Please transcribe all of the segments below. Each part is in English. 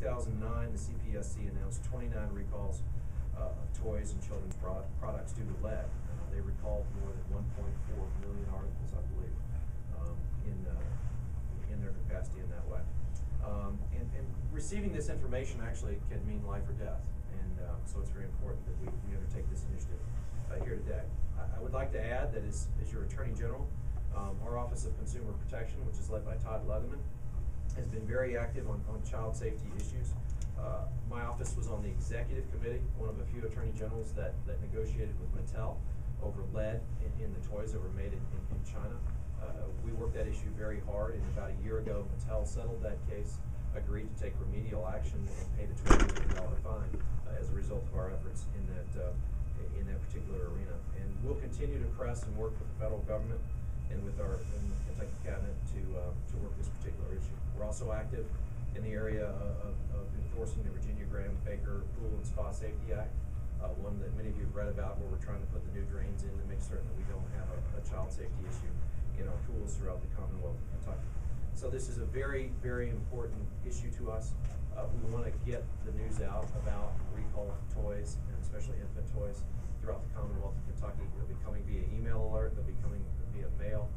2009, the CPSC announced 29 recalls of toys and children's products due to lead. They recalled more than 1.4 million articles, I believe, in their capacity in that way. And receiving this information actually can mean life or death, and so it's very important that we undertake this initiative here today. I would like to add that as your Attorney General, our Office of Consumer Protection, which is led by Todd Leatherman, has been very active on child safety issues. My office was on the executive committee, one of a few attorney generals that negotiated with Mattel over lead in the toys that were made in China. We worked that issue very hard, and about a year ago, Mattel settled that case, agreed to take remedial action, and paid a $20 million fine as a result of our efforts in that particular arena. And we'll continue to press and work with the federal government and with the Kentucky Cabinet to work this particular issue. We're also active in the area of enforcing the Virginia Graham-Baker Pool and Spa Safety Act, one that many of you have read about, where we're trying to put the new drains in to make certain that we don't have a child safety issue in our pools throughout the Commonwealth of Kentucky. So this is a very, very important issue to us. We want to get the news out about recalled toys, and especially infant toys, throughout the Commonwealth of Kentucky. They'll be coming via email alert, they'll be coming via mail.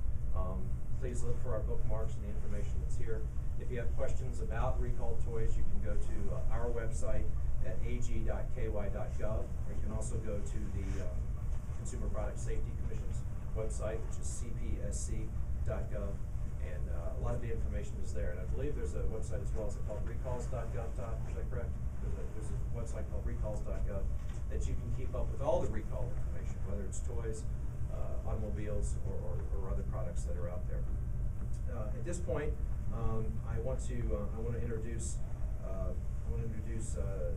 Please look for our bookmarks and the information that's here. If you have questions about recalled toys, you can go to our website at ag.ky.gov, or you can also go to the Consumer Product Safety Commission's website, which is cpsc.gov, and a lot of the information is there. And I believe there's a website as well. Is it called recalls.gov? Is that correct? There's a website called recalls.gov that you can keep up with all the recall information, whether it's toys, automobiles, or other products that are out there. At this point, I want to introduce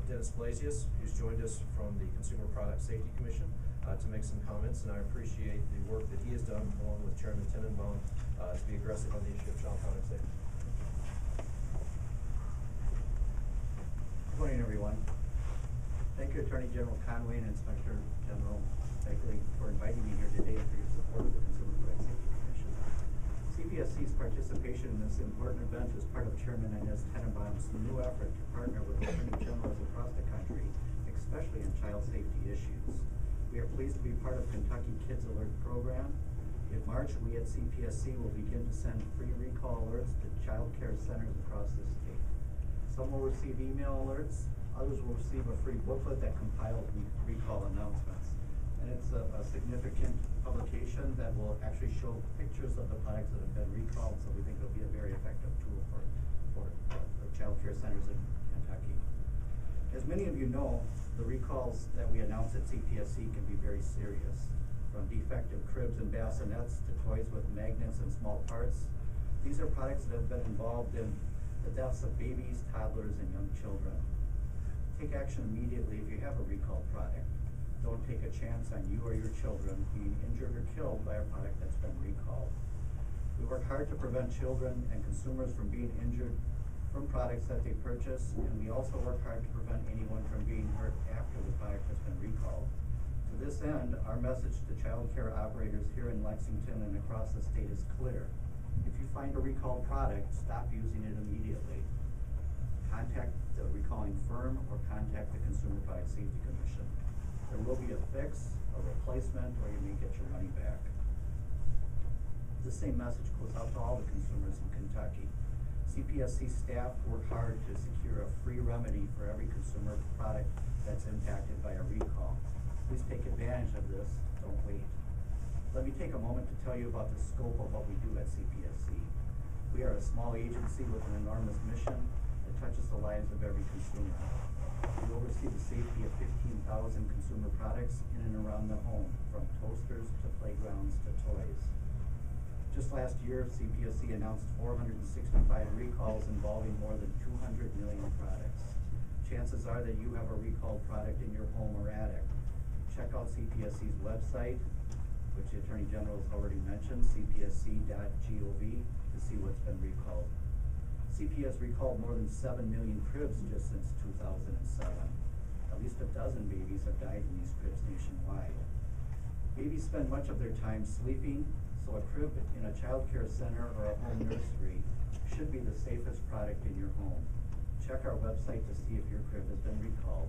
Dennis Blasius, who's joined us from the Consumer Product Safety Commission, to make some comments, and I appreciate the work that he has done along with Chairman Tenenbaum to be aggressive on the issue of child product safety. Good morning, everyone. Thank you, Attorney General Conway and Inspector General Begley, for inviting me here today and for your support of the Consumer Product Safety Commission. CPSC's participation in this important event is part of Chairman Inez Tenenbaum's new effort to partner with Attorney Generals across the country, especially in child safety issues. We are pleased to be part of Kentucky Kids Alert program. In March, we at CPSC will begin to send free recall alerts to child care centers across the state. Some will receive email alerts, others will receive a free booklet that compiles recall announcements. And it's a significant publication that will actually show pictures of the products that have been recalled, so we think it'll be a very effective tool for child care centers in Kentucky. As many of you know, the recalls that we announce at CPSC can be very serious. From defective cribs and bassinets to toys with magnets and small parts, these are products that have been involved in the deaths of babies, toddlers, and young children. Take action immediately if you have a recalled product. Don't take a chance on you or your children being injured or killed by a product that's been recalled. We work hard to prevent children and consumers from being injured from products that they purchase, and we also work hard to prevent anyone from being hurt after the product has been recalled. To this end, our message to child care operators here in Lexington and across the state is clear. If you find a recalled product, stop using it immediately. Contact the recalling firm or contact the Consumer Product Safety Commission. There will be a fix, a replacement, or you may get your money back. The same message goes out to all the consumers in Kentucky. CPSC staff work hard to secure a free remedy for every consumer product that's impacted by a recall. Please take advantage of this, don't wait. Let me take a moment to tell you about the scope of what we do at CPSC. We are a small agency with an enormous mission that touches the lives of every consumer. We oversee the safety of 15,000 consumer products in and around the home, from toasters to playgrounds to toys. Just last year, CPSC announced 465 recalls involving more than 200 million products. Chances are that you have a recalled product in your home or attic. Check out CPSC's website, which the Attorney General has already mentioned, cpsc.gov, to see what's been recalled. CPS recalled more than 7 million cribs just since 2007. At least a dozen babies have died in these cribs nationwide. Babies spend much of their time sleeping, so a crib in a child care center or a home nursery should be the safest product in your home. check our website to see if your crib has been recalled.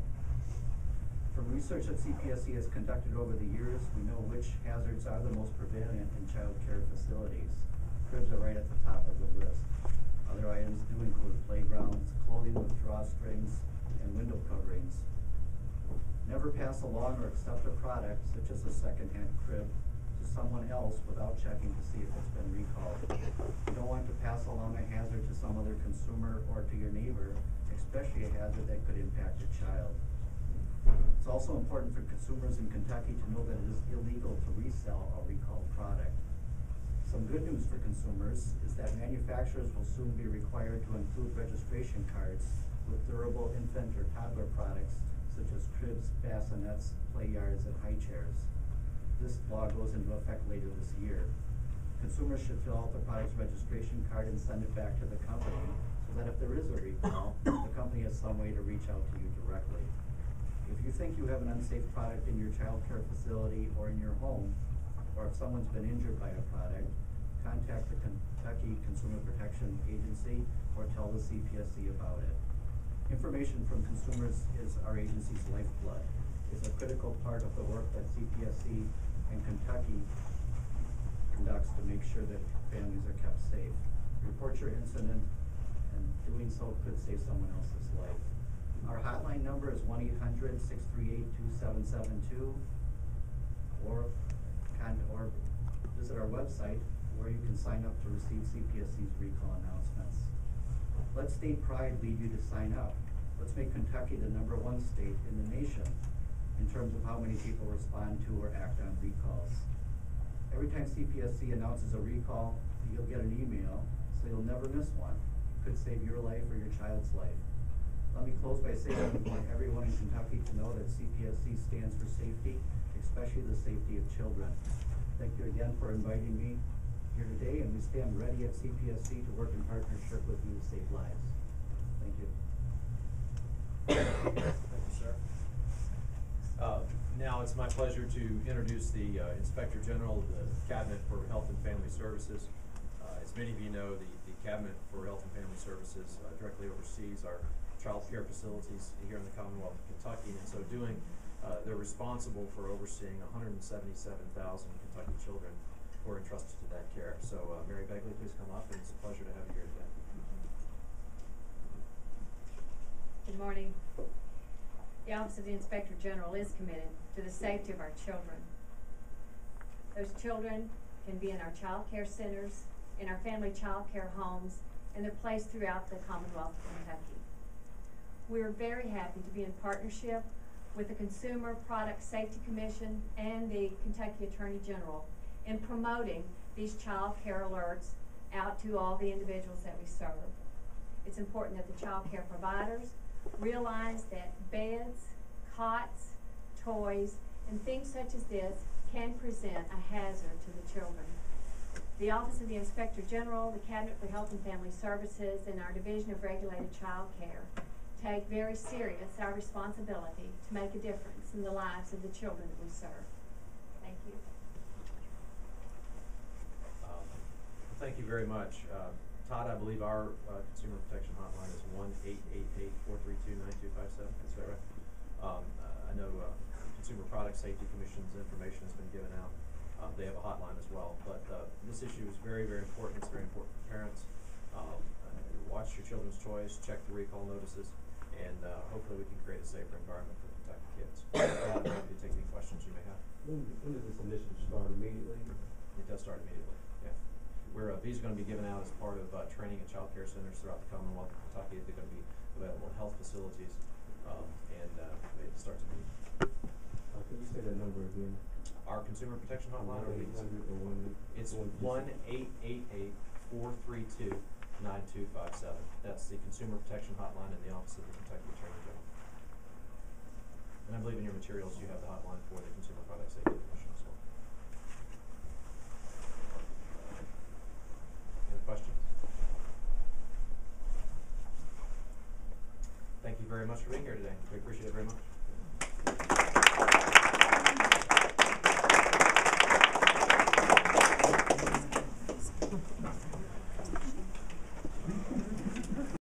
From research that CPSC has conducted over the years, we know which hazards are the most prevalent in child care facilities. Cribs are right at the top of the list. Other items do include playgrounds, clothing with drawstrings, and window coverings. Never pass along or accept a product, such as a secondhand crib, to someone else without checking to see if it's been recalled. You don't want to pass along a hazard to some other consumer or to your neighbor, especially a hazard that could impact a child. It's also important for consumers in Kentucky to know that it is illegal to resell a recalled product. Some good news for consumers is that manufacturers will soon be required to include registration cards with durable infant or toddler products such as cribs, bassinets, play yards, and high chairs. This law goes into effect later this year. Consumers should fill out the product's registration card and send it back to the company so that if there is a recall, the company has some way to reach out to you directly. If you think you have an unsafe product in your child care facility or in your home, or if someone's been injured by a product, contact the Kentucky Consumer Protection Agency or tell the CPSC about it. Information from consumers is our agency's lifeblood. It's a critical part of the work that CPSC and Kentucky conducts to make sure that families are kept safe. Report your incident, and doing so could save someone else's life. Our hotline number is 1-800-638-2772, or visit our website where you can sign up to receive CPSC's recall announcements. Let State Pride lead you to sign up. Let's make Kentucky the #1 state in the nation in terms of how many people respond to or act on recalls. Every time CPSC announces a recall, you'll get an email, so you'll never miss one. It could save your life or your child's life. Let me close by saying we want everyone in Kentucky to know that CPSC stands for safety, especially the safety of children. Thank you again for inviting me here today, and we stand ready at CPSC to work in partnership with you to save lives. Thank you. Thank you, sir. Now it's my pleasure to introduce the Inspector General of the Cabinet for Health and Family Services. As many of you know, the Cabinet for Health and Family Services directly oversees our child care facilities here in the Commonwealth of Kentucky, and in so doing, they're responsible for overseeing 177,000 Kentucky children who are entrusted to that care. So Mary Begley, please come up, and it's a pleasure to have you here today. Good morning. The Office of the Inspector General is committed to the safety of our children. Those children can be in our child care centers, in our family child care homes, and they're placed throughout the Commonwealth of Kentucky. We're very happy to be in partnership with the Consumer Product Safety Commission and the Kentucky Attorney General in promoting these child care alerts out to all the individuals that we serve. It's important that the child care providers realize that beds, cots, toys, and things such as this can present a hazard to the children. The Office of the Inspector General, the Cabinet for Health and Family Services, and our Division of Regulated Child Care take very serious our responsibility to make a difference in the lives of the children that we serve. Thank you. Thank you very much. Todd, I believe our consumer protection hotline is 1-888-432-9257. Is that right? I know Consumer Product Safety Commission's information has been given out. They have a hotline as well. But this issue is very, very important. It's very important for parents. Watch your children's toys, check the recall notices, and hopefully we can create a safer environment for Kentucky kids. I'm happy to take any questions you may have. When does this initiative start? Immediately? It does start immediately, yeah. These are going to be given out as part of training at child care centers throughout the Commonwealth of Kentucky. They're going to be available at health facilities, and it starts immediately. Can you say that number again? Our consumer protection hotline? 1-800 or 1? It's 1-888-432-9257. That's the consumer protection hotline in the Office of the Kentucky Attorney General. And I believe in your materials you have the hotline for the Consumer Product Safety Commission as well. Any questions? Thank you very much for being here today. We appreciate it very much.